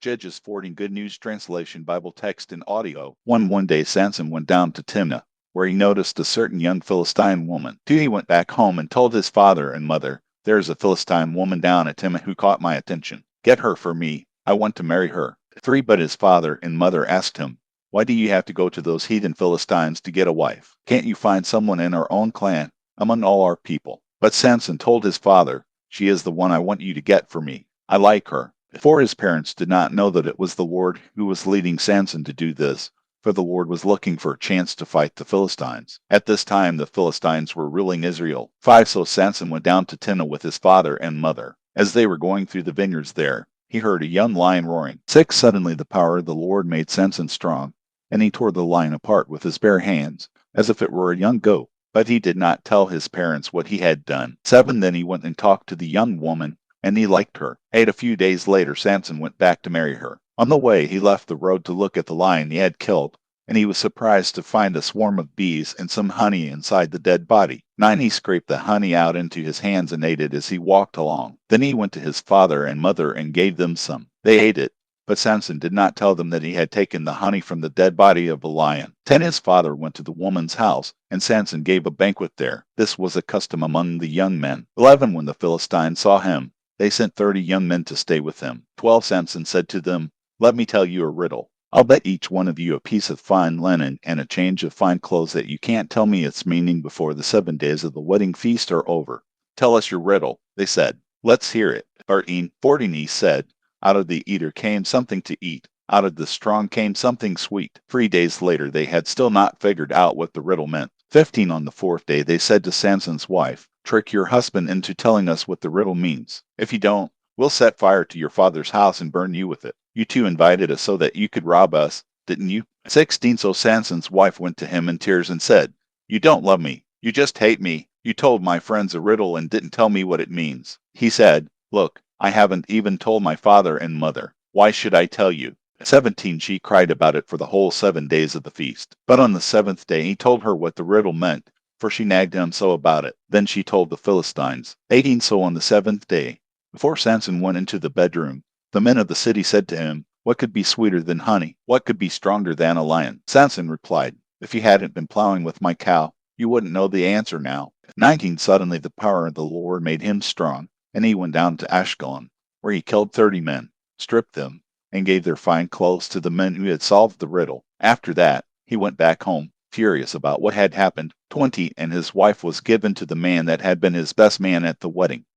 Judges 14 Good News Translation Bible text and audio. One day Samson went down to Timnah, where he noticed a certain young Philistine woman. 2 He went back home and told his father and mother, "There is a Philistine woman down at Timnah who caught my attention. Get her for me. I want to marry her." 3 But his father and mother asked him, "Why do you have to go to those heathen Philistines to get a wife? Can't you find someone in our own clan, among all our people?" But Samson told his father, "She is the one I want you to get for me. I like her." For his parents did not know that it was the Lord who was leading Samson to do this, for the Lord was looking for a chance to fight the Philistines. At this time the Philistines were ruling Israel. 5 So Samson went down to Timnah with his father and mother. As they were going through the vineyards there, he heard a young lion roaring. 6 Suddenly the power of the Lord made Samson strong, and he tore the lion apart with his bare hands, as if it were a young goat. But he did not tell his parents what he had done. 7 Then he went and talked to the young woman, and he liked her. 8 A few days later Samson went back to marry her. On the way he left the road to look at the lion he had killed, and he was surprised to find a swarm of bees and some honey inside the dead body. 9 He scraped the honey out into his hands and ate it as he walked along. Then he went to his father and mother and gave them some. They ate it, but Samson did not tell them that he had taken the honey from the dead body of the lion. 10 His father went to the woman's house, and Samson gave a banquet there. This was a custom among the young men. 11 When the Philistines saw him, they sent 30 young men to stay with him. 12 Samson said to them, "Let me tell you a riddle. I'll bet each one of you a piece of fine linen and a change of fine clothes that you can't tell me its meaning before the 7 days of the wedding feast are over." "Tell us your riddle," they said. "Let's hear it." 13 14 He said, "Out of the eater came something to eat. Out of the strong came something sweet." 3 days later they had still not figured out what the riddle meant. 15 On the 4th day they said to Samson's wife, "Trick your husband into telling us what the riddle means. If you don't, we'll set fire to your father's house and burn you with it. You two invited us so that you could rob us, didn't you?" 16 So Samson's wife went to him in tears and said, "You don't love me. You just hate me. You told my friends a riddle and didn't tell me what it means." He said, "Look, I haven't even told my father and mother. Why should I tell you?" 17 She cried about it for the whole 7 days of the feast. But on the 7th day he told her what the riddle meant, for she nagged him so about it. Then she told the Philistines. 18 So on the 7th day, before Samson went into the bedroom, the men of the city said to him, "What could be sweeter than honey? What could be stronger than a lion?" Samson replied, "If you hadn't been plowing with my cow, you wouldn't know the answer now." 19 Suddenly the power of the Lord made him strong, and he went down to Ashkelon, where he killed 30 men, stripped them, and gave their fine clothes to the men who had solved the riddle. After that, he went back home, furious about what had happened. 20 And his wife was given to the man that had been his best man at the wedding.